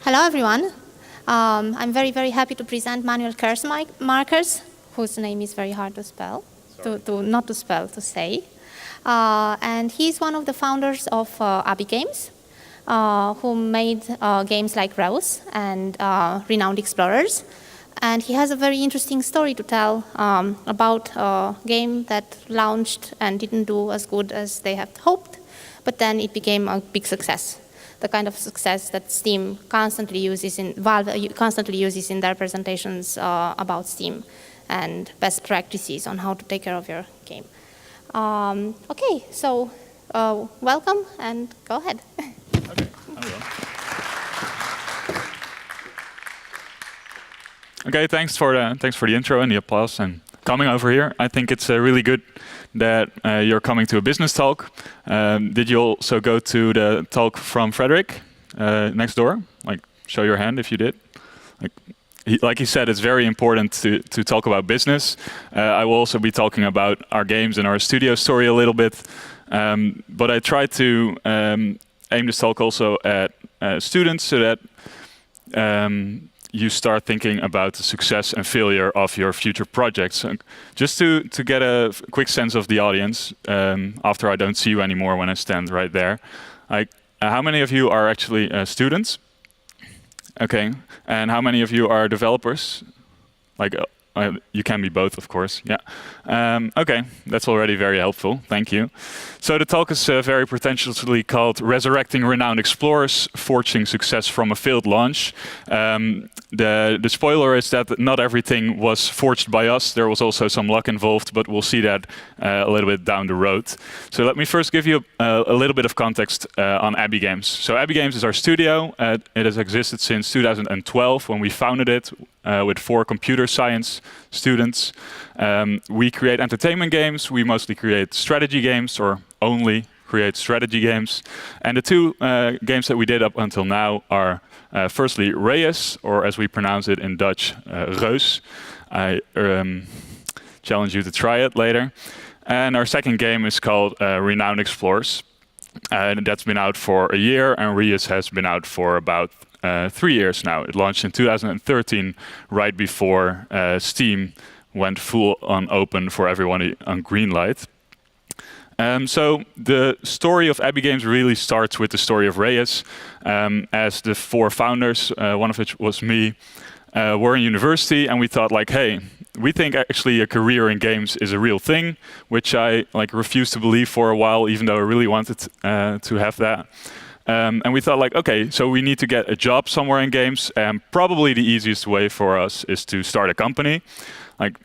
Hello, everyone. I'm very, very happy to present Manuel Kerssemakers, whose name is very hard to spell, to say. And he's one of the founders of Abbey Games, who made games like Reyes and Renowned Explorers. And he has a very interesting story to tell about a game that launched and didn't do as good as they had hoped, but then it became a big success. The kind of success that Steam constantly uses Valve constantly uses in their presentations about Steam and best practices on how to take care of your game. Okay, so welcome and go ahead. Okay, I will. Okay, thanks for the intro and the applause and coming over here. I think it's really good that you're coming to a business talk. Did you also go to the talk from Frederick next door? Like, show your hand if you did. Like he said, it's very important to talk about business. I will also be talking about our games and our studio story a little bit. But I try to aim this talk also at students so that you start thinking about the success and failure of your future projects. Just to get a quick sense of the audience, after I don't see you anymore when I stand right there. How many of you are actually students? Okay, and how many of you are developers? You can be both, of course, yeah. Okay, that's already very helpful, thank you. So the talk is very pretentiously called Resurrecting Renowned Explorers, Forging Success from a Failed Launch. The spoiler is that not everything was forged by us. There was also some luck involved, but we'll see that a little bit down the road. So let me first give you a little bit of context on Abbey Games. So Abbey Games is our studio. It has existed since 2012 when we founded it with 4 computer science students. We create entertainment games. We mostly create strategy games or only create strategy games. And the 2 games that we did up until now are firstly Reyes, or as we pronounce it in Dutch, Reus. I challenge you to try it later. And our second game is called Renowned Explorers. And that's been out for a year, and Reyes has been out for about 3 years now. It launched in 2013, right before Steam went full on open for everyone on green light. So the story of Abbey Games really starts with the story of Reyes, as the 4 founders, one of which was me, were in university, and we thought like, hey, we think actually a career in games is a real thing, which I refused to believe for a while, even though I really wanted to have that. And we thought like, okay, so we need to get a job somewhere in games, and probably the easiest way for us is to start a company.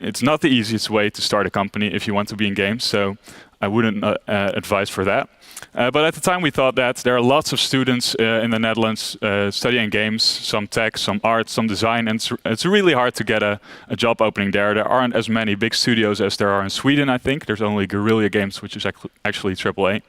It's not the easiest way to start a company if you want to be in games, so I wouldn't advise for that. But at the time we thought that there are lots of students in the Netherlands studying games, some tech, some art, some design, and it's really hard to get a job opening there. There aren't as many big studios as there are in Sweden, I think. There's only Guerrilla Games, which is actually AAA.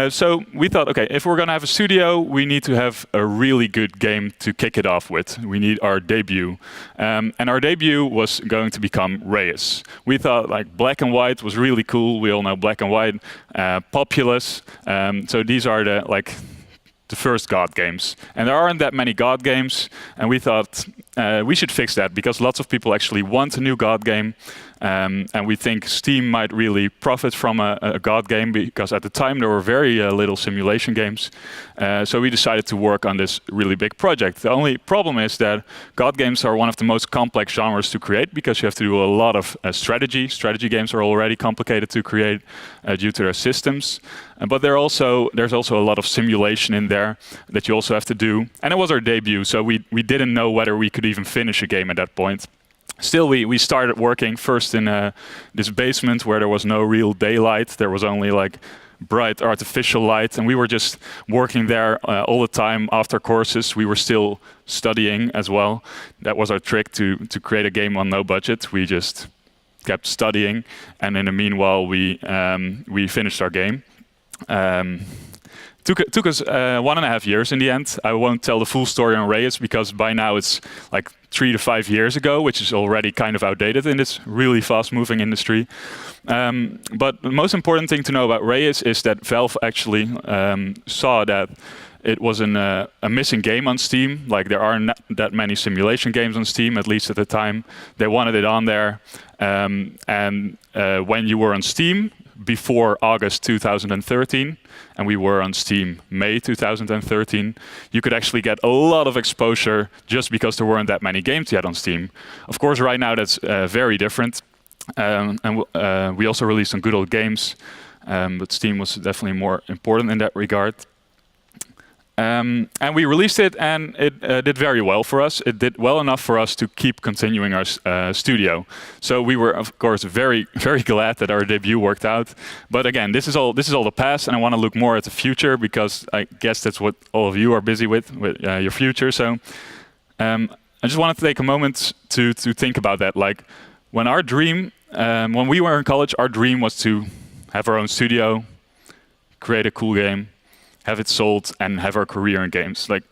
So we thought, okay, if we're going to have a studio, we need to have a really good game to kick it off with. We need our debut. And our debut was going to become Reyes. We thought black and white was really cool. We all know black and white, populous. So these are the first God games. And there aren't that many God games. And we thought we should fix that because lots of people actually want a new God game. And we think Steam might really profit from a God game because at the time there were very little simulation games. So we decided to work on this really big project. The only problem is that God games are one of the most complex genres to create because you have to do a lot of strategy. Strategy games are already complicated to create due to their systems. But there's also a lot of simulation in there that you also have to do. And it was our debut, so we didn't know whether we could even finish a game at that point. Still, we started working first in this basement where there was no real daylight. There was only bright artificial light, and we were just working there all the time after courses. We were still studying as well. That was our trick to create a game on no budget. We just kept studying, and in the meanwhile, we finished our game. Took us 1.5 years in the end. I won't tell the full story on Reyes because by now it's 3 to 5 years ago, which is already kind of outdated in this really fast-moving industry. But the most important thing to know about Reyes is that Valve actually saw that it was a missing game on Steam. Like there are not that many simulation games on Steam, at least at the time. They wanted it on there. When you were on Steam before August 2013, and we were on Steam May 2013, you could actually get a lot of exposure just because there weren't that many games yet on Steam. Of course, right now that's very different. We also released some good old games, but Steam was definitely more important in that regard. And we released it, and it did very well for us. It did well enough for us to keep continuing our studio. So we were, of course, very, very glad that our debut worked out. But again, this is all the past, and I want to look more at the future because I guess that's what all of you are busy with your future. So I just wanted to take a moment to think about that. Like when our dream, when we were in college, our dream was to have our own studio, create a cool game, have it sold, and have our career in games. Like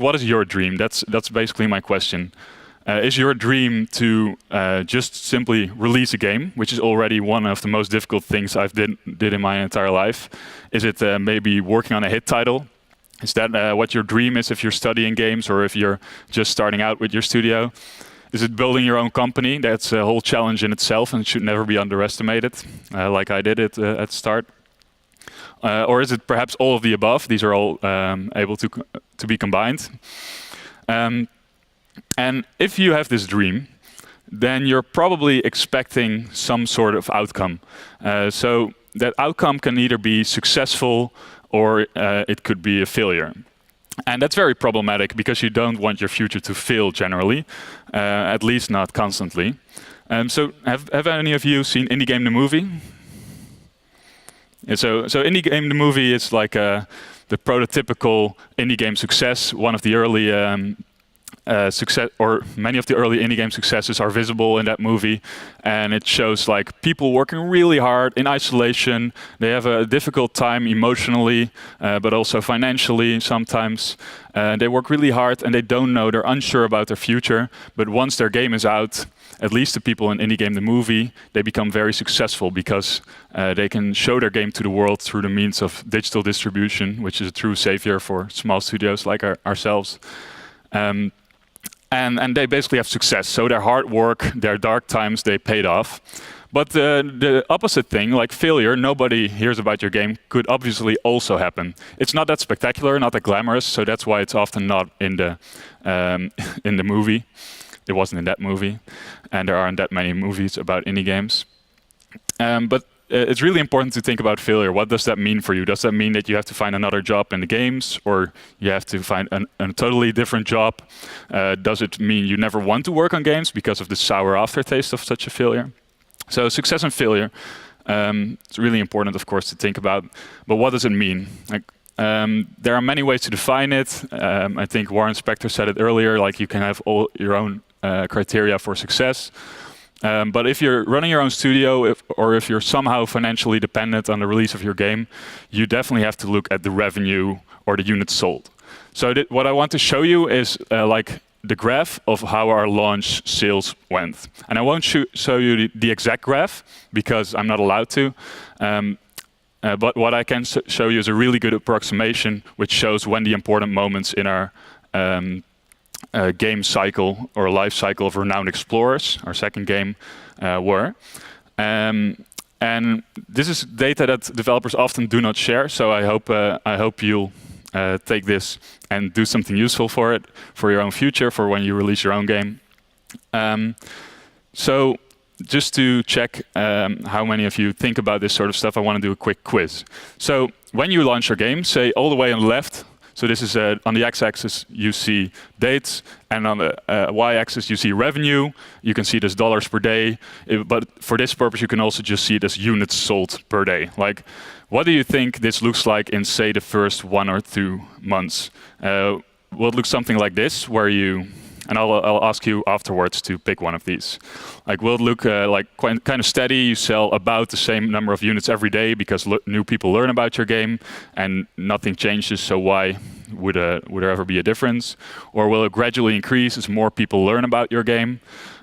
what is your dream? That's basically my question. Is your dream to just simply release a game, which is already one of the most difficult things I've did in my entire life? Is it maybe working on a hit title? Is that what your dream is if you're studying games or if you're just starting out with your studio? Is it building your own company? That's a whole challenge in itself and should never be underestimated, like I did it at the start. Or is it perhaps all of the above? These are all able to be combined. And if you have this dream, then you're probably expecting some sort of outcome. So that outcome can either be successful or it could be a failure. And that's very problematic because you don't want your future to fail generally, at least not constantly. So have any of you seen Indie Game the Movie? Yeah, so Indie Game the Movie is like the prototypical indie game success. One of the early success, or many of the early indie game successes are visible in that movie, and it shows like people working really hard in isolation. They have a difficult time emotionally, but also financially sometimes. They work really hard and they don't know, they're unsure about their future, but once their game is out, at least the people in Indie Game the Movie, they become very successful because they can show their game to the world through the means of digital distribution, which is a true savior for small studios like ourselves. And they basically have success. So their hard work, their dark times, they paid off. But the opposite thing, like failure, nobody hears about your game, could obviously also happen. It's not that spectacular, not that glamorous, so that's why it's often not in the movie. It wasn't in that movie, and there aren't that many movies about indie games. But it's really important to think about failure. What does that mean for you? Does that mean that you have to find another job in the games, or you have to find a totally different job? Does it mean you never want to work on games because of the sour aftertaste of such a failure? So success and failure, it's really important, of course, to think about. But what does it mean? Like, there are many ways to define it. I think Warren Spector said it earlier, like you can have all your own criteria for success. But if you're running your own studio, or if you're somehow financially dependent on the release of your game, you definitely have to look at the revenue or the units sold. So what I want to show you is like the graph of how our launch sales went. And I won't show you the exact graph because I'm not allowed to. But what I can show you is a really good approximation which shows when the important moments in our game cycle or life cycle of Renowned Explorers, our second game, were. And this is data that developers often do not share, so I hope you'll take this and do something useful for it, for your own future, for when you release your own game. So just to check how many of you think about this sort of stuff, I want to do a quick quiz. So when you launch your game, say all the way on the left, so this is on the x-axis you see dates, and on the y-axis you see revenue. You can see this dollars per day, but for this purpose you can also just see it as units sold per day. Like, what do you think this looks like in, say, the first 1 or 2 months? Will it look something like this, where you, and I'll ask you afterwards to pick one of these. Like, will it look like kind of steady? You sell about the same number of units every day because new people learn about your game, and nothing changes. So why Would there ever be a difference? Or will it gradually increase as more people learn about your game?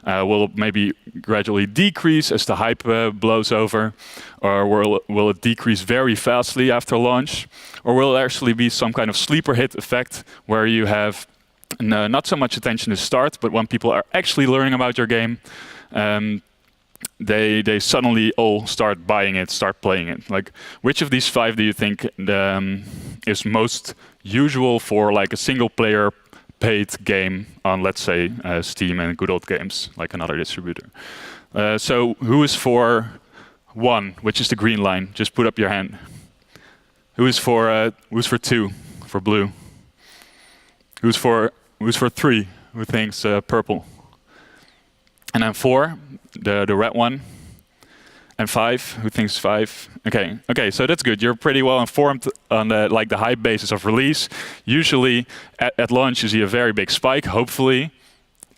Will it maybe gradually decrease as the hype blows over? Or will it decrease very fastly after launch? Or will it actually be some kind of sleeper hit effect where you have not so much attention to start, but when people are actually learning about your game, they suddenly all start buying it, start playing it. Like, which of these 5 do you think is most usual for like a single player paid game on, let's say, Steam and Good Old Games, like another distributor? So who is for 1, which is the green line? Just put up your hand. Who's for 2, for blue? Who's for 3? Who thinks purple? And then 4, the red one. And 5, who thinks 5? Okay, so that's good. You're pretty well informed on the hype basis of release. Usually at launch you see a very big spike, hopefully,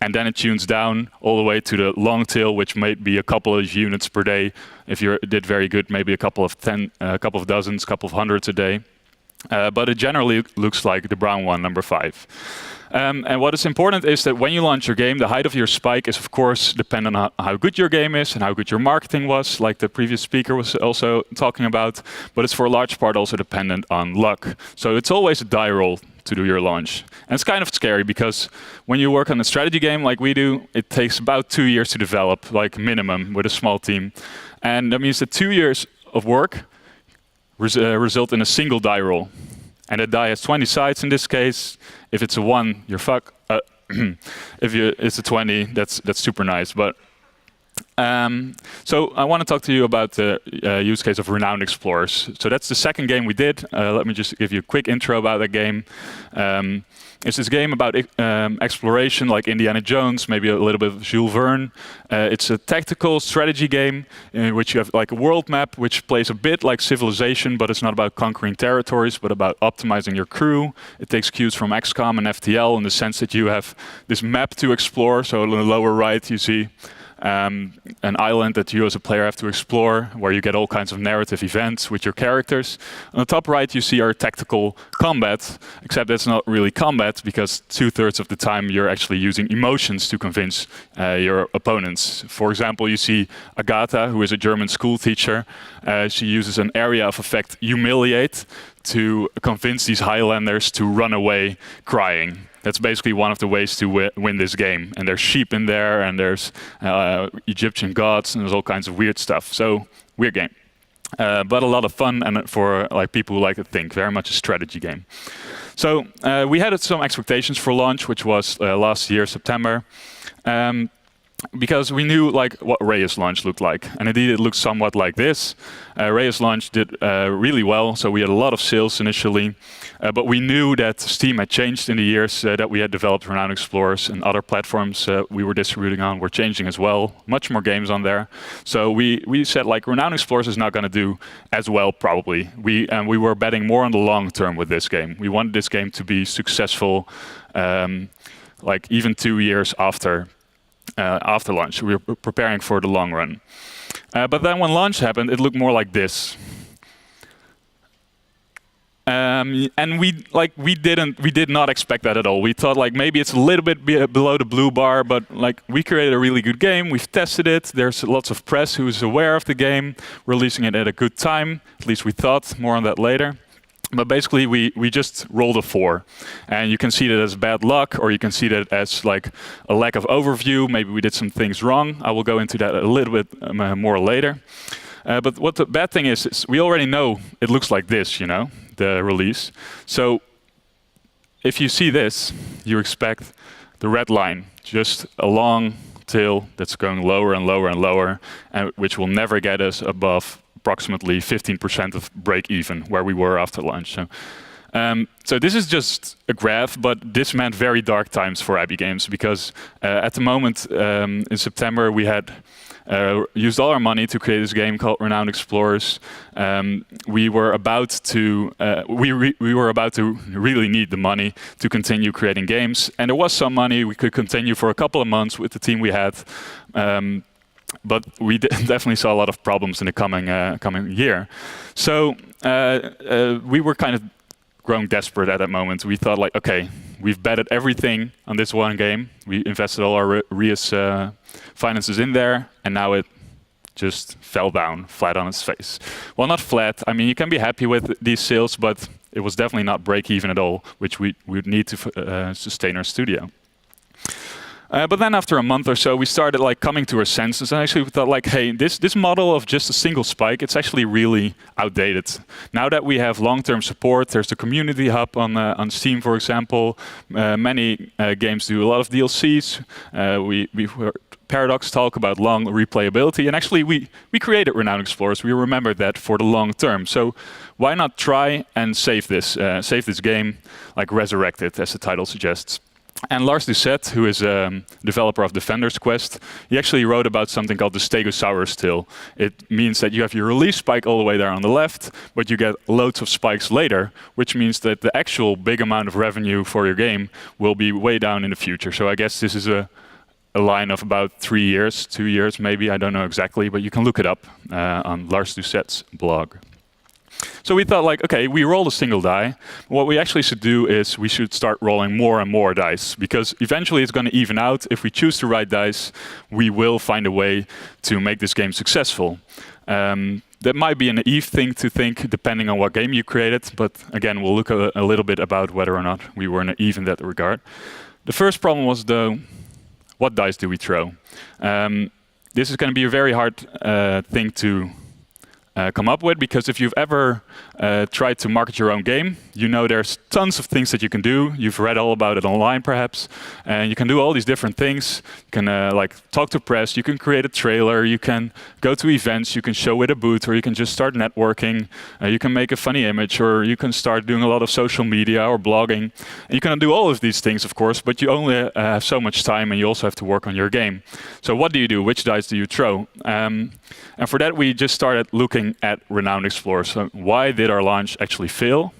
and then it tunes down all the way to the long tail, which might be a couple of units per day. If you did very good, maybe a couple of dozens, couple of hundreds a day. But it generally looks like the brown one, number 5. And what is important is that when you launch your game, the height of your spike is, of course, dependent on how good your game is and how good your marketing was, like the previous speaker was also talking about. But it's for a large part also dependent on luck. So it's always a die roll to do your launch. And it's kind of scary because when you work on a strategy game like we do, it takes about 2 years to develop, like minimum, with a small team. And that means that 2 years of work result in a single die roll. And that die has 20 sides in this case. If it's a 1, you're fucked. If it's a 20, that's super nice. But so I want to talk to you about the use case of Renowned Explorers. So that's the second game we did. Let me just give you a quick intro about that game. It's this game about exploration, like Indiana Jones, maybe a little bit of Jules Verne. It's a tactical strategy game in which you have like a world map, which plays a bit like Civilization, but it's not about conquering territories, but about optimizing your crew. It takes cues from XCOM and FTL in the sense that you have this map to explore. So in the lower right, you see an island that you as a player have to explore, where you get all kinds of narrative events with your characters. On the top right, you see our tactical combat, except that's not really combat, because 2/3 of the time you're actually using emotions to convince your opponents. For example, you see Agatha, who is a German school teacher. She uses an area of effect, humiliate, to convince these Highlanders to run away crying. That's basically one of the ways to win this game. And there's sheep in there, and there's Egyptian gods, and there's all kinds of weird stuff. So, weird game. But a lot of fun, and for like people who like to think, very much a strategy game. So, we had some expectations for launch, which was last year, September. Because we knew like what Reyes launch looked like, and indeed it looked somewhat like this. Reyes launch did really well, so we had a lot of sales initially, but we knew that Steam had changed in the years that we had developed Renowned Explorers, and other platforms we were distributing on were changing as well. Much more games on there, so we said like Renowned Explorers is not going to do as well probably. We were betting more on the long term with this game. We wanted this game to be successful, like even 2 years after launch. We were preparing for the long run. But then when launch happened, it looked more like this. And we did not expect that at all. We thought like maybe it's a little bit below the blue bar, but like we created a really good game. We've tested it. There's lots of press who is aware of the game, releasing it at a good time. At least we thought. More on that later. But basically, we just rolled a 4. And you can see that as bad luck, or you can see that as like a lack of overview. Maybe we did some things wrong. I will go into that a little bit more later. But what the bad thing is we already know it looks like this, you know, the release. So if you see this, you expect the red line, just a long tail that's going lower and lower and lower, and which will never get us above approximately 15% of break even, where we were after launch. So this is just a graph, but this meant very dark times for Abbey Games, because at the moment in September we had used all our money to create this game called Renowned Explorers. We were about to really need the money to continue creating games, and there was some money. We could continue for a couple of months with the team we had. But we definitely saw a lot of problems in the coming year. So we were kind of growing desperate at that moment. We thought like, okay, we've betted everything on this one game. We invested all our Reyes finances in there, and now it just fell down flat on its face. Well, not flat. I mean, you can be happy with these sales, but it was definitely not break even at all, which we would need to sustain our studio. But then after a month or so, we started like coming to our senses, and actually we thought like, hey, this model of just a single spike, it's actually really outdated. Now that we have long-term support, there's the community hub on Steam, for example. Many games do a lot of DLCs. We heard Paradox talk about long replayability, and actually we created Renowned Explorers. We remembered that for the long term. So why not try and save this game, like Resurrected, as the title suggests. And Lars Doucette, who is a developer of Defender's Quest, he actually wrote about something called the Stegosaurus tail. It means that you have your release spike all the way there on the left, but you get loads of spikes later, which means that the actual big amount of revenue for your game will be way down in the future. So I guess this is a line of about 3 years, 2 years maybe, I don't know exactly, but you can look it up on Lars Doucette's blog. So we thought like, okay, we rolled a single die. What we actually should do is we should start rolling more and more dice, because eventually it's going to even out. If we choose the right dice, we will find a way to make this game successful. That might be a naive thing to think, depending on what game you created, but again, we'll look a little bit about whether or not we were naive in that regard. The first problem was, though, what dice do we throw? This is going to be a very hard thing to come up with, because if you've ever tried to market your own game, you know there's tons of things that you can do. You've read all about it online, perhaps, and you can do all these different things. You can like talk to press, you can create a trailer, you can go to events, you can show at a booth, or you can just start networking. You can make a funny image, or you can start doing a lot of social media or blogging. And you can do all of these things, of course, but you only have so much time, and you also have to work on your game. So what do you do? Which dice do you throw? And for that, we just started looking at Renowned Explorers. So why did our launch actually fail?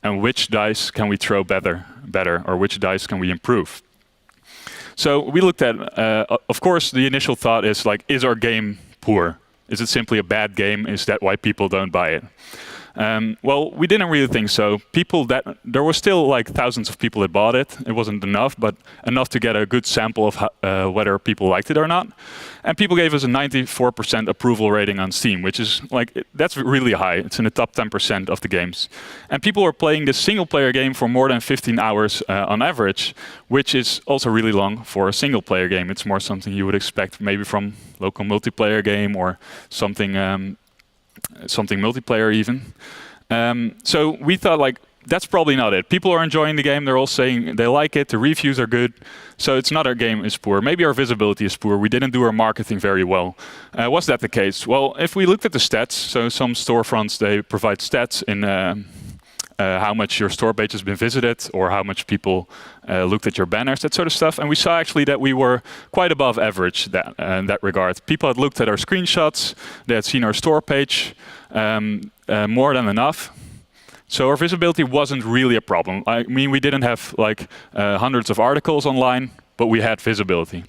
And which dice can we throw better, or which dice can we improve? So we looked at, of course, the initial thought is like, is our game poor? Is it simply a bad game? Is that why people don't buy it? Well, we didn't really think so. There were still like thousands of people that bought it. It wasn't enough, but enough to get a good sample of whether people liked it or not. And people gave us a 94% approval rating on Steam, which is like, that's really high. It's in the top 10% of the games. And people were playing this single player game for more than 15 hours on average, which is also really long for a single player game. It's more something you would expect maybe from local multiplayer game or something something multiplayer even. So we thought like, that's probably not it. People are enjoying the game. They're all saying they like it. The reviews are good. So it's not our game is poor. Maybe our visibility is poor. We didn't do our marketing very well. Was that the case? Well, if we looked at the stats, so some storefronts, they provide stats in how much your store page has been visited, or how much people looked at your banners, that sort of stuff. And we saw actually that we were quite above average in that regard. People had looked at our screenshots, they had seen our store page more than enough. So our visibility wasn't really a problem. I mean, we didn't have like hundreds of articles online, but we had visibility.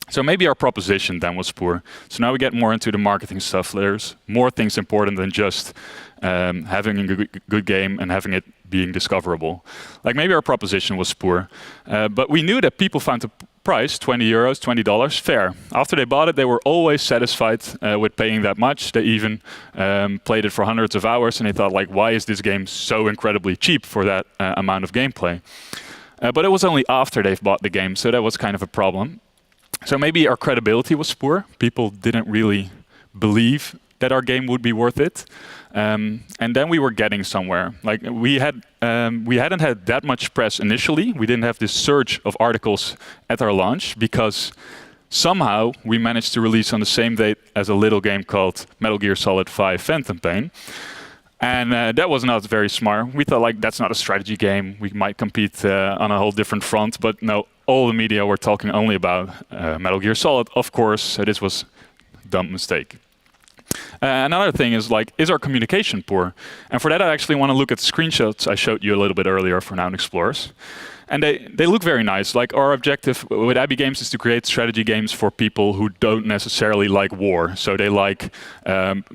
So maybe our proposition then was poor. So now we get more into the marketing stuff. There's more things important than just having a good game and having it being discoverable. Like maybe our proposition was poor, but we knew that people found the price, 20 euros, $20, fair. After they bought it, they were always satisfied with paying that much. They even played it for hundreds of hours, and they thought, like, why is this game so incredibly cheap for that amount of gameplay? But it was only after they've bought the game, so that was kind of a problem. So maybe our credibility was poor. People didn't really believe that our game would be worth it. And then we were getting somewhere. Like we hadn't had that much press initially. We didn't have this surge of articles at our launch, because somehow we managed to release on the same date as a little game called Metal Gear Solid 5 Phantom Pain. And that was not very smart. We thought, like, that's not a strategy game. We might compete on a whole different front. But no, all the media were talking only about Metal Gear Solid, of course. So this was a dumb mistake. Another thing is like, is our communication poor? And for that, I actually want to look at the screenshots I showed you a little bit earlier for Renowned Explorers. And they look very nice. Like, our objective with Abbey Games is to create strategy games for people who don't necessarily like war. So they like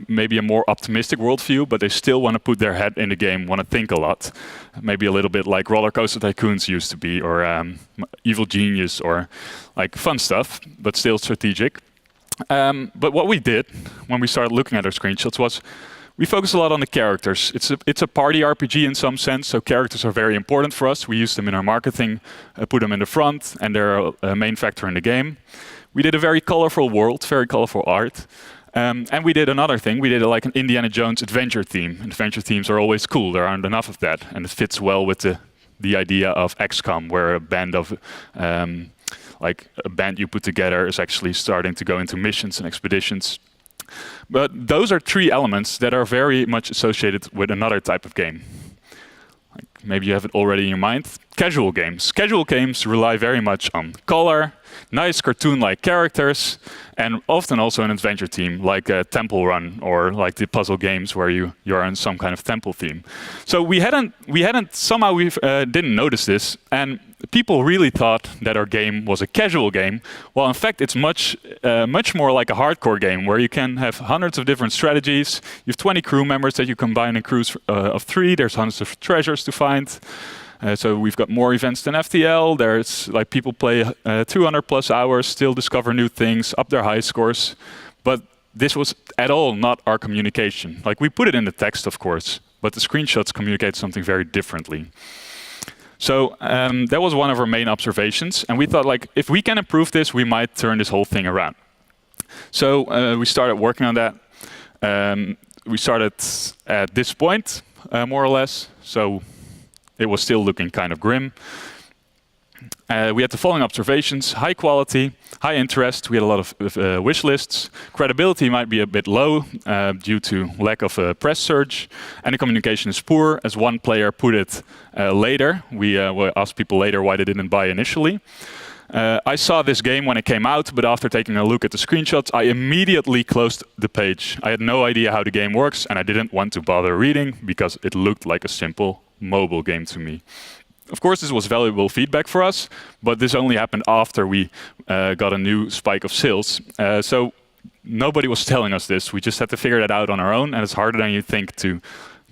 maybe a more optimistic worldview, but they still want to put their head in the game, want to think a lot. Maybe a little bit like Roller Coaster Tycoons used to be, or Evil Genius, or like fun stuff, but still strategic. But what we did when we started looking at our screenshots was we focus a lot on the characters. It's a party RPG in some sense, so characters are very important for us. We use them in our marketing, put them in the front, and they're a main factor in the game. We did a very colorful world, very colorful art. And we did another thing. We did like an Indiana Jones adventure theme. And adventure themes are always cool. There aren't enough of that. And it fits well with the idea of XCOM, where a band of like a band you put together is actually starting to go into missions and expeditions. But those are three elements that are very much associated with another type of game. Like maybe you have it already in your mind. Casual games. Casual games rely very much on color, nice cartoon-like characters, and often also an adventure theme, like a Temple Run, or like the puzzle games where you're in some kind of temple theme. So we didn't notice this, and people really thought that our game was a casual game. Well, in fact, it's much more like a hardcore game, where you can have hundreds of different strategies. You have 20 crew members that you combine in crews of 3. There's hundreds of treasures to find. So we've got more events than FTL. There's like people play 200 plus hours, still discover new things, up their high scores. But this was at all not our communication. Like, we put it in the text, of course, but the screenshots communicate something very differently. So that was one of our main observations. And we thought, like, if we can improve this, we might turn this whole thing around. So we started working on that. We started at this point, more or less. So it was still looking kind of grim. We had the following observations: high quality, high interest. We had a lot of wish lists. Credibility might be a bit low due to lack of a press surge. And the communication is poor. As one player put it later, we asked people later why they didn't buy initially. I saw this game when it came out, but after taking a look at the screenshots, I immediately closed the page. I had no idea how the game works, and I didn't want to bother reading because it looked like a simple mobile game to me. Of course, this was valuable feedback for us, but this only happened after we got a new spike of sales. So nobody was telling us this. We just had to figure that out on our own, and it's harder than you think to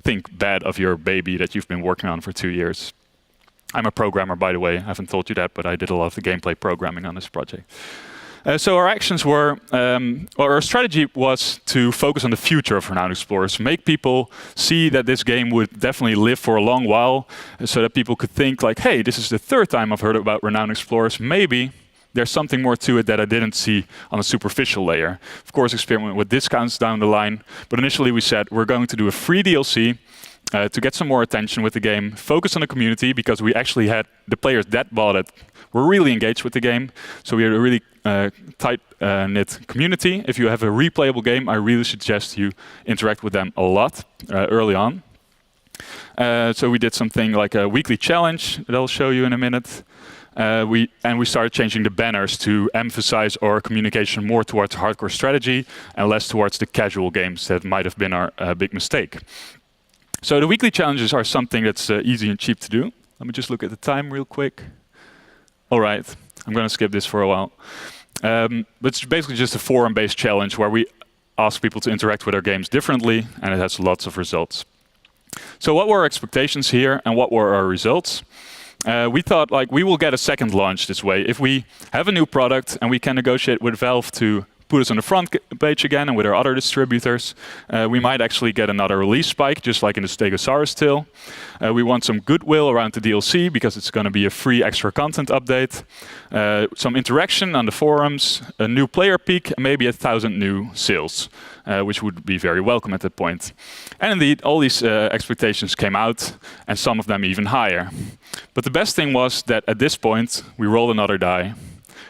think bad of your baby that you've been working on for 2 years. I'm a programmer, by the way. I haven't told you that, but I did a lot of the gameplay programming on this project. So our actions were, or our strategy was to focus on the future of Renowned Explorers, make people see that this game would definitely live for a long while, so that people could think like, hey, this is the 3rd time I've heard about Renowned Explorers. Maybe there's something more to it that I didn't see on a superficial layer. Of course, experiment with discounts down the line, but initially we said we're going to do a free DLC to get some more attention with the game, focus on the community, because we actually had the players that bought it were really engaged with the game. So we had a really tight-knit community. If you have a replayable game, I really suggest you interact with them a lot early on. So we did something like a weekly challenge that I'll show you in a minute. We started changing the banners to emphasize our communication more towards hardcore strategy and less towards the casual games that might have been our big mistake. So the weekly challenges are something that's easy and cheap to do. Let me just look at the time real quick. All right, I'm going to skip this for a while. But it's basically just a forum-based challenge where we ask people to interact with our games differently, and it has lots of results. So what were our expectations here, and what were our results? We thought, like, we will get a second launch this way. If we have a new product and we can negotiate with Valve to put us on the front page again and with our other distributors, we might actually get another release spike, just like in the Stegosaurus tale. We want some goodwill around the DLC because it's going to be a free extra content update. Some interaction on the forums, a new player peak, and maybe 1,000 new sales, which would be very welcome at that point. And indeed, all these expectations came out, and some of them even higher. But the best thing was that at this point, we rolled another die.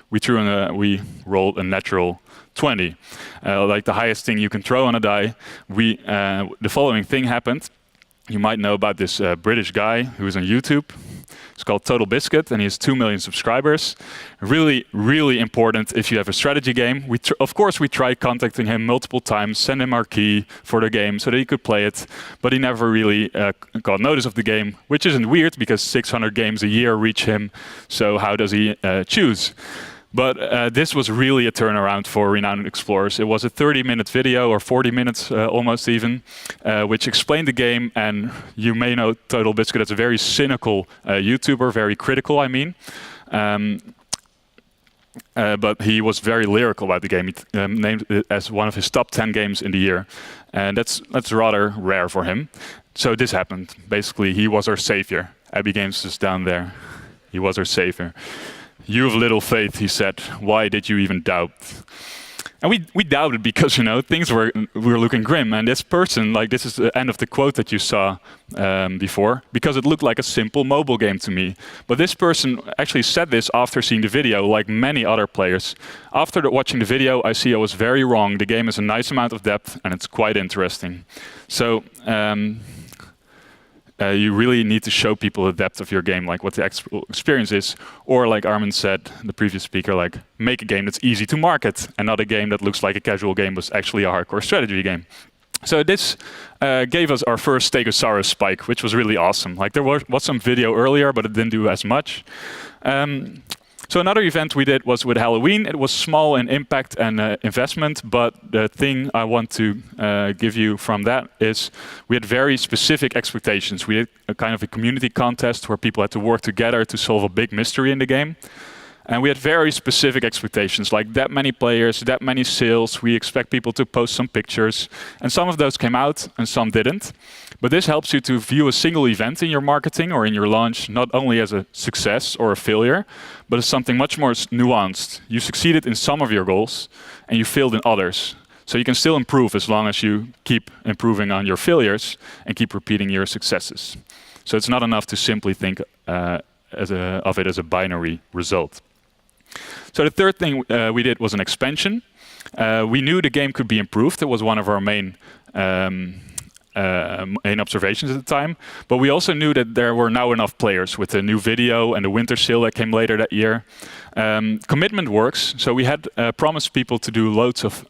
We rolled a natural 20, like the highest thing you can throw on a die. The following thing happened. You might know about this British guy who is on YouTube. It's called Totalbiscuit, and he has 2 million subscribers. Really, really important if you have a strategy game. Of course, we tried contacting him multiple times, send him our key for the game so that he could play it, but he never really got notice of the game, which isn't weird because 600 games a year reach him, so how does he choose? But this was really a turnaround for Renowned Explorers. It was a 30-minute video, or 40 minutes almost even, which explained the game. And you may know Totalbiscuit as a very cynical YouTuber, very critical, I mean. But he was very lyrical about the game. He named it as one of his top 10 games in the year. And that's rather rare for him. So this happened. Basically, he was our savior. Abbey Games is down there. He was our savior. "You have little faith," he said. "Why did you even doubt?" And we doubted because, you know, things were looking grim. And this person, like, this is the end of the quote that you saw before, because it looked like a simple mobile game to me. But this person actually said this after seeing the video, like many other players. After watching the video, I see I was very wrong. The game has a nice amount of depth, and it's quite interesting. So you really need to show people the depth of your game, like what the actual experience is. Or like Armin said, the previous speaker, like make a game that's easy to market and not a game that looks like a casual game but actually a hardcore strategy game. So this gave us our first Stegosaurus spike, which was really awesome. Like there was some video earlier, but it didn't do as much. So another event we did was with Halloween. It was small in impact and investment, but the thing I want to give you from that is we had very specific expectations. We did a kind of a community contest where people had to work together to solve a big mystery in the game. And we had very specific expectations, like that many players, that many sales. We expect people to post some pictures. And some of those came out and some didn't. But this helps you to view a single event in your marketing or in your launch, not only as a success or a failure, but as something much more nuanced. You succeeded in some of your goals and you failed in others. So you can still improve as long as you keep improving on your failures and keep repeating your successes. So it's not enough to simply think of it as a binary result. So the third thing we did was an expansion. We knew the game could be improved. It was one of our main observations at the time. But we also knew that there were now enough players with the new video and the winter sale that came later that year. Commitment works. So we had promised people to do loads of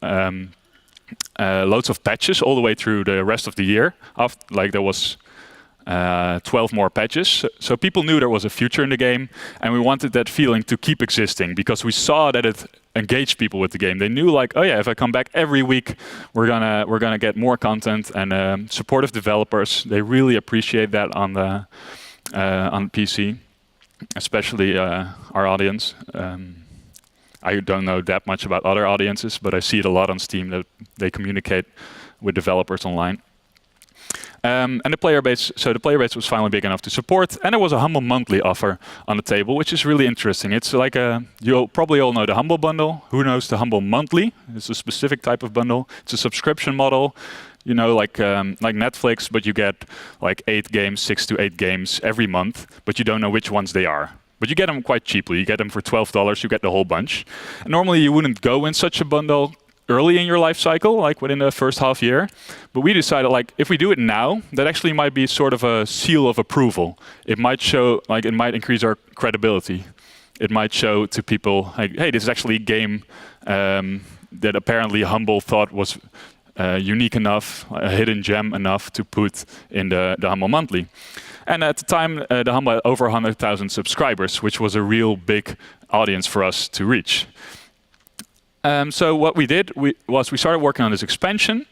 patches all the way through the rest of the year. Like there was 12 more patches. So people knew there was a future in the game, and we wanted that feeling to keep existing because we saw that it engaged people with the game. They knew, like, oh yeah, if I come back every week, we're gonna get more content and supportive developers. They really appreciate that on PC, especially our audience. I don't know that much about other audiences, but I see it a lot on Steam that they communicate with developers online. And the player base was finally big enough to support, and there was a Humble monthly offer on the table, which is really interesting. It's like you'll probably all know the Humble bundle. Who knows the Humble monthly? It's a specific type of bundle. It's a subscription model, you know, like Netflix, but you get like 6 to 8 games every month, but you don't know which ones they are. But you get them quite cheaply. You get them for $12. You get the whole bunch. And normally you wouldn't go in such a bundle early in your life cycle, like within the first half year. But we decided, like, if we do it now, that actually might be sort of a seal of approval. It might show, like, it might increase our credibility. It might show to people, like, hey, this is actually a game that apparently Humble thought was unique enough, a hidden gem enough to put in the Humble monthly. And at the time, the Humble had over 100,000 subscribers, which was a real big audience for us to reach. So what we did was we started working on this expansion.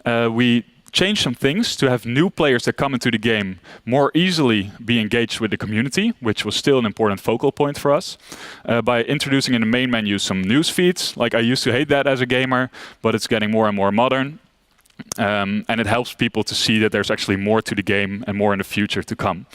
We changed some things to have new players that come into the game more easily be engaged with the community, which was still an important focal point for us, by introducing in the main menu some news feeds. Like, I used to hate that as a gamer, but it's getting more and more modern. And it helps people to see that there's actually more to the game and more in the future to come.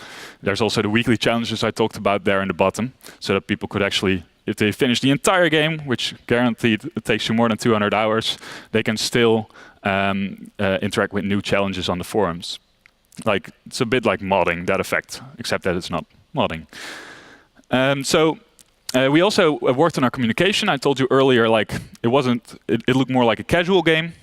There's also the weekly challenges I talked about there in the bottom, so that people could actually, if they finish the entire game, which guaranteed it takes you more than 200 hours, they can still interact with new challenges on the forums. Like, it's a bit like modding, that effect, except that it's not modding. We also worked on our communication. I told you earlier, like, it looked more like a casual game.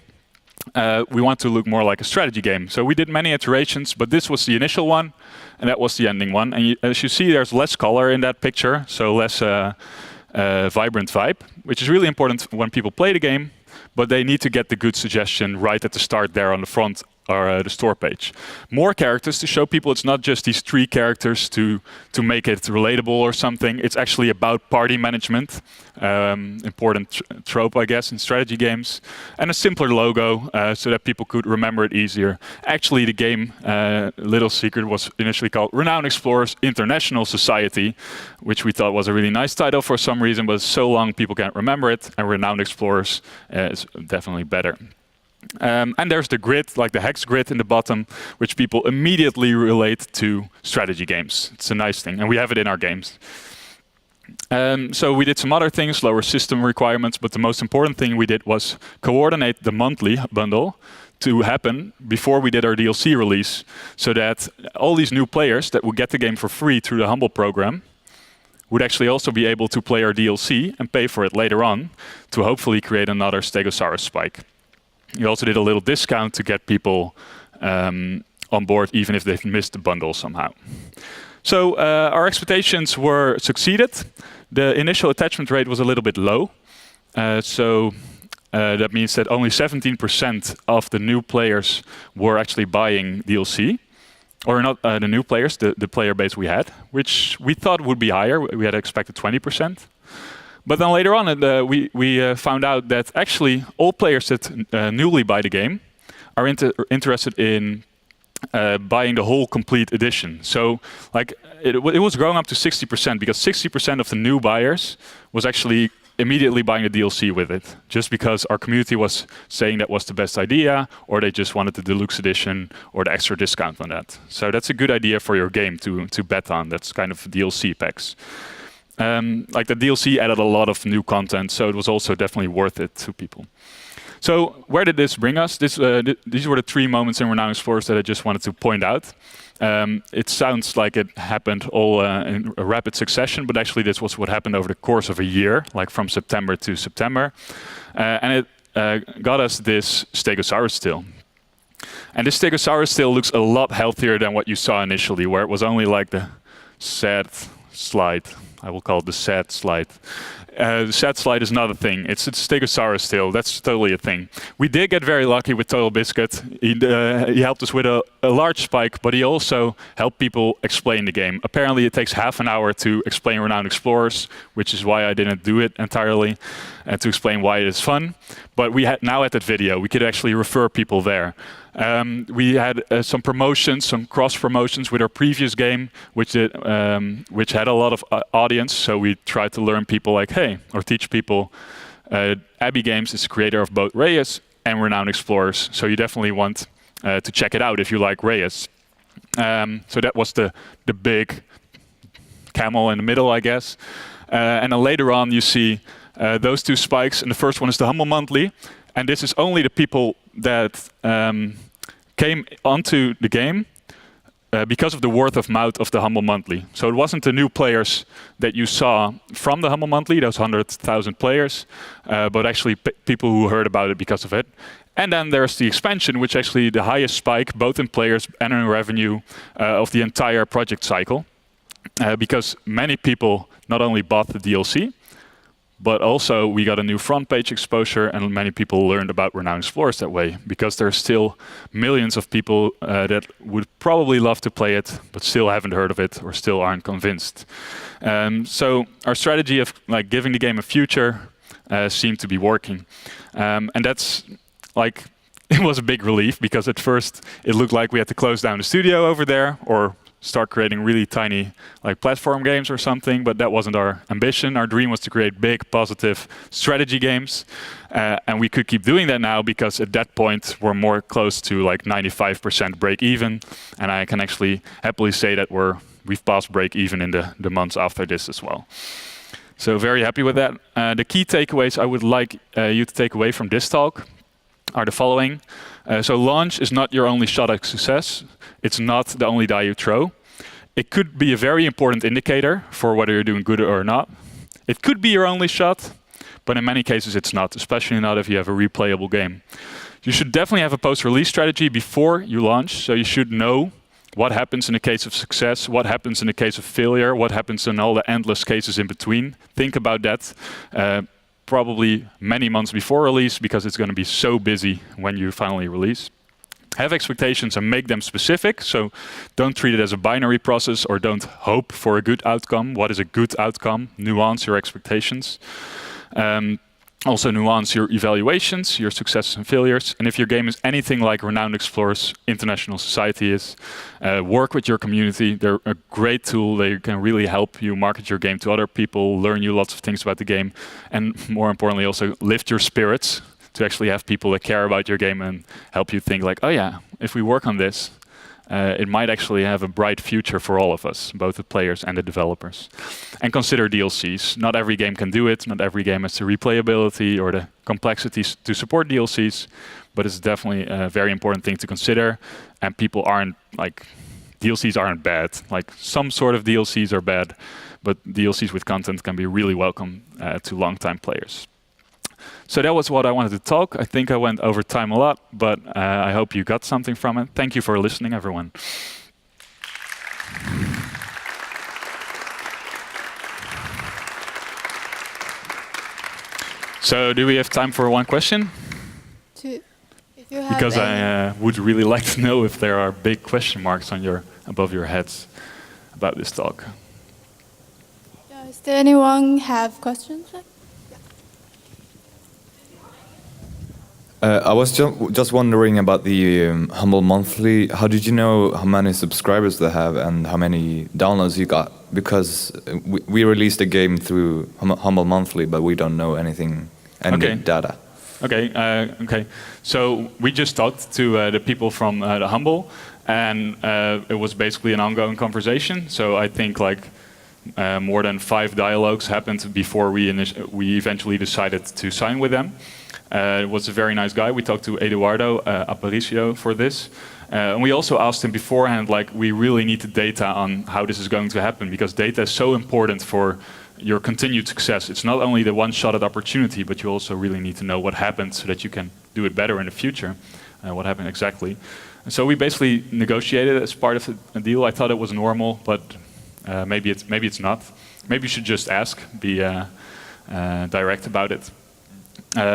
we want to look more like a strategy game. So we did many iterations, but this was the initial one, and that was the ending one. And as you see, there's less color in that picture, so less vibrant vibe, which is really important when people play the game, but they need to get the good suggestion right at the start there on the front or the store page. More characters to show people it's not just these 3 characters to make it relatable or something. It's actually about party management, important trope, I guess, in strategy games, and a simpler logo so that people could remember it easier. Actually, the game, little secret, was initially called Renowned Explorers International Society, which we thought was a really nice title for some reason, but it's so long people can't remember it, and Renowned Explorers is definitely better. And there's the grid, like the hex grid in the bottom, which people immediately relate to strategy games. It's a nice thing, and we have it in our games. So we did some other things, lower system requirements, but the most important thing we did was coordinate the monthly bundle to happen before we did our DLC release, so that all these new players that would get the game for free through the Humble program would actually also be able to play our DLC and pay for it later on to hopefully create another Stegosaurus spike. We also did a little discount to get people on board, even if they've missed the bundle somehow. So our expectations were succeeded. The initial attachment rate was a little bit low. That means that only 17% of the new players were actually buying DLC. Or not the new players, the player base we had, which we thought would be higher. We had expected 20%. But then later on, we found out that actually all players that newly buy the game are interested in buying the whole complete edition. So like it was growing up to 60%, because 60% of the new buyers was actually immediately buying the DLC with it, just because our community was saying that was the best idea, or they just wanted the deluxe edition or the extra discount on that. So that's a good idea for your game to bet on. That's kind of DLC packs. Like the DLC added a lot of new content, so it was also definitely worth it to people. So where did this bring us? These were the 3 moments in Renowned Explorers that I just wanted to point out. It sounds like it happened all in a rapid succession, but actually this was what happened over the course of a year, like from September to September. And it got us this Stegosaurus still. And this Stegosaurus still looks a lot healthier than what you saw initially, where it was only like the sad slide. I will call it the sad slide. The sad slide is not a thing. It's Stegosaurus still. That's totally a thing. We did get very lucky with Totalbiscuit. He helped us with a large spike, but he also helped people explain the game. Apparently, it takes half an hour to explain Renowned Explorers, which is why I didn't do it entirely, and to explain why it is fun. But we had now at that video, we could actually refer people there. We had some promotions, some cross promotions with our previous game, which had a lot of audience. So we tried to learn people like, hey, or teach people. Abbey Games is the creator of both Reyes and Renowned Explorers. So you definitely want to check it out if you like Reyes. So that was the big camel in the middle, I guess. And then later on, you see those 2 spikes. And the first one is the Humble Monthly. And this is only the people that came onto the game because of the word of mouth of the Humble Monthly. So it wasn't the new players that you saw from the Humble Monthly, those 100,000 players, but actually people who heard about it because of it. And then there's the expansion, which actually the highest spike, both in players and in revenue, of the entire project cycle. Because many people not only bought the DLC, but also we got a new front page exposure, and many people learned about Renowned Explorers that way, because there's still millions of people that would probably love to play it, but still haven't heard of it or still aren't convinced. So our strategy of like giving the game a future seemed to be working. And that's like, it was a big relief, because at first it looked like we had to close down the studio over there or start creating really tiny like platform games or something, but that wasn't our ambition. Our dream was to create big, positive strategy games, and we could keep doing that now, because at that point we're more close to like 95% break even, and I can actually happily say that we've passed break even in the months after this as well. So very happy with that. The key takeaways I would like you to take away from this talk are the following. So launch is not your only shot at success. It's not the only die you throw. It could be a very important indicator for whether you're doing good or not. It could be your only shot, but in many cases it's not, especially not if you have a replayable game. You should definitely have a post-release strategy before you launch, so you should know what happens in the case of success, what happens in the case of failure, what happens in all the endless cases in between. Think about that probably many months before release, because it's going to be so busy when you finally release. Have expectations and make them specific, so don't treat it as a binary process or don't hope for a good outcome. What is a good outcome? Nuance your expectations. Also nuance your evaluations, your successes and failures. And if your game is anything like Renowned Explorers International Society is, work with your community. They're a great tool. They can really help you market your game to other people, learn you lots of things about the game, and more importantly also lift your spirits to actually have people that care about your game and help you think like, oh yeah, if we work on this, it might actually have a bright future for all of us, both the players and the developers. And consider DLCs. Not every game can do it. Not every game has the replayability or the complexities to support DLCs, but it's definitely a very important thing to consider. And people aren't like, DLCs aren't bad. Like some sort of DLCs are bad, but DLCs with content can be really welcome to long-time players. So that was what I wanted to talk. I think I went over time a lot, but I hope you got something from it. Thank you for listening, everyone. So do we have time for one question? Two. If you have Because I would really like to know if there are big question marks on above your heads about this talk. Does anyone have questions? I was just wondering about the Humble Monthly. How did you know how many subscribers they have and how many downloads you got? Because we released a game through Humble Monthly, but we don't know anything, any data. Okay. So we just talked to the people from the Humble, and it was basically an ongoing conversation. So I think like more than 5 dialogues happened before we eventually decided to sign with them. It was a very nice guy. We talked to Eduardo Aparicio for this. And we also asked him beforehand, like, we really need the data on how this is going to happen, because data is so important for your continued success. It's not only the one-shot at opportunity, but you also really need to know what happened so that you can do it better in the future. What happened exactly. And so we basically negotiated as part of a deal. I thought it was normal, but maybe it's not. Maybe you should just ask, be direct about it.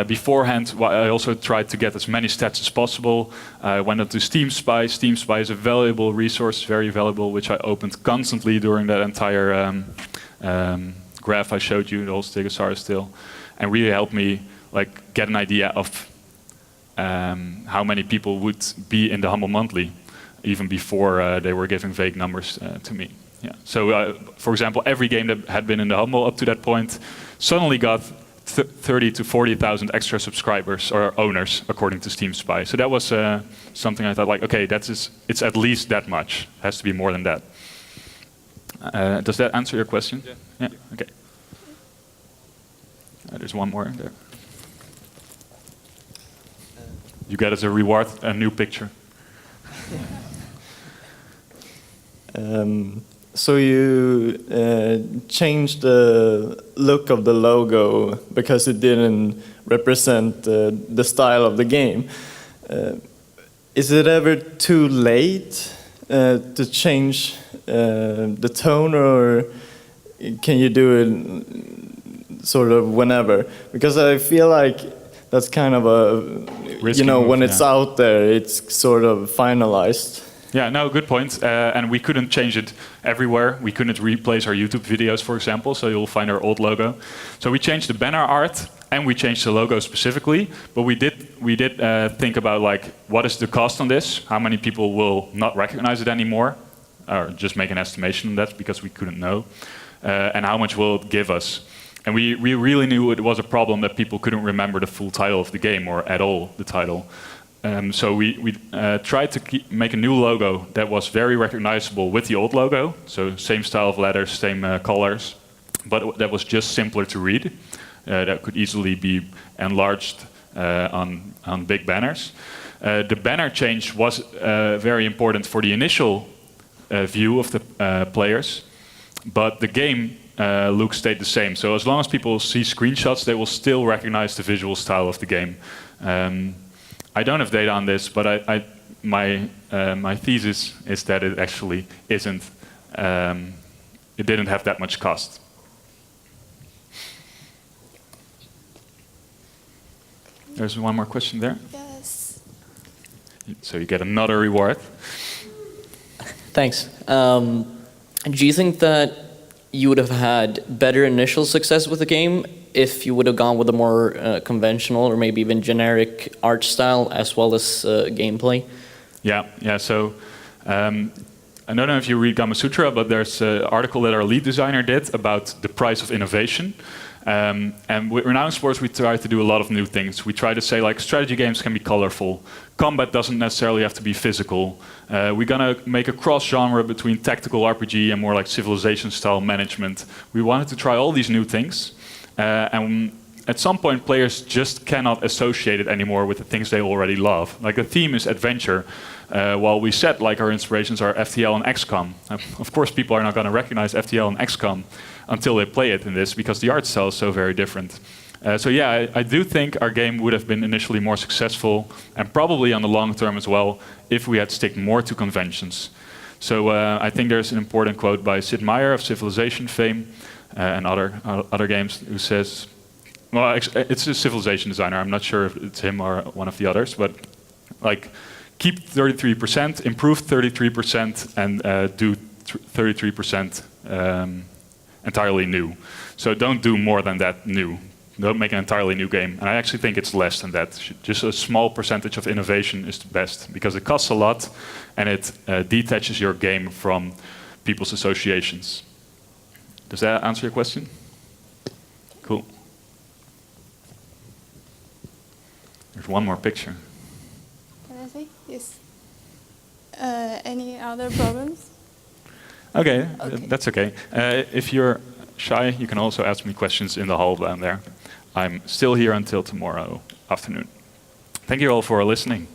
Beforehand, I also tried to get as many stats as possible. I went up to Steam Spy. Steam Spy is a valuable resource, very valuable, which I opened constantly during that entire graph I showed you, the whole Stegosaurus still, and really helped me like get an idea of how many people would be in the Humble Monthly, even before they were giving vague numbers to me. Yeah. So, for example, every game that had been in the Humble up to that point suddenly got 30 to 40,000 extra subscribers or owners, according to Steam Spy. So that was something I thought, like, okay, it's at least that much. It has to be more than that. Does that answer your question? Yeah. Okay. There's one more there. You get as a reward a new picture. So you changed the look of the logo because it didn't represent the style of the game. Is it ever too late to change the tone, or can you do it sort of whenever? Because I feel like that's kind of a, risky move, when it's yeah. out there, it's sort of finalized. Yeah, no, good point. And we couldn't change it everywhere. We couldn't replace our YouTube videos, for example, so you'll find our old logo. So we changed the banner art and we changed the logo specifically. But we did think about, like, what is the cost on this? How many people will not recognize it anymore? Or just make an estimation on that, because we couldn't know. And how much will it give us? And we really knew it was a problem that people couldn't remember the full title of the game, or at all the title. So we tried to make a new logo that was very recognizable with the old logo. So same style of letters, same colors, but that was just simpler to read. That could easily be enlarged on big banners. The banner change was very important for the initial view of the players, but the game look stayed the same. So as long as people see screenshots, they will still recognize the visual style of the game. I don't have data on this, but my thesis is that it actually isn't. It didn't have that much cost. There's one more question there. Yes. So you get another reward. Thanks. Do you think that you would have had better initial success with the game if you would have gone with a more conventional or maybe even generic art style as well as gameplay? Yeah. So I don't know if you read Gamasutra, but there's an article that our lead designer did about the price of innovation. And we're now in sports, we try to do a lot of new things. We try to say, like, strategy games can be colorful. Combat doesn't necessarily have to be physical. We're going to make a cross-genre between tactical RPG and more like civilization-style management. We wanted to try all these new things. And at some point, players just cannot associate it anymore with the things they already love. Like, the theme is adventure. While we said, like, our inspirations are FTL and XCOM. Of course, people are not going to recognize FTL and XCOM until they play it in this, because the art style is so very different. So yeah, I do think our game would have been initially more successful, and probably on the long term as well, if we had stick more to conventions. So I think there's an important quote by Sid Meier of Civilization fame and other games, who says, well, it's a Civilization designer. I'm not sure if it's him or one of the others, but like, keep 33%, improve 33%, and do 33% entirely new. So don't do more than that new. Don't make an entirely new game. And I actually think it's less than that. Just a small percentage of innovation is the best, because it costs a lot and it detaches your game from people's associations. Does that answer your question? Cool. There's one more picture. Can I say? Yes. Any other problems? Okay, that's okay. If you're shy, you can also ask me questions in the hall down there. I'm still here until tomorrow afternoon. Thank you all for listening.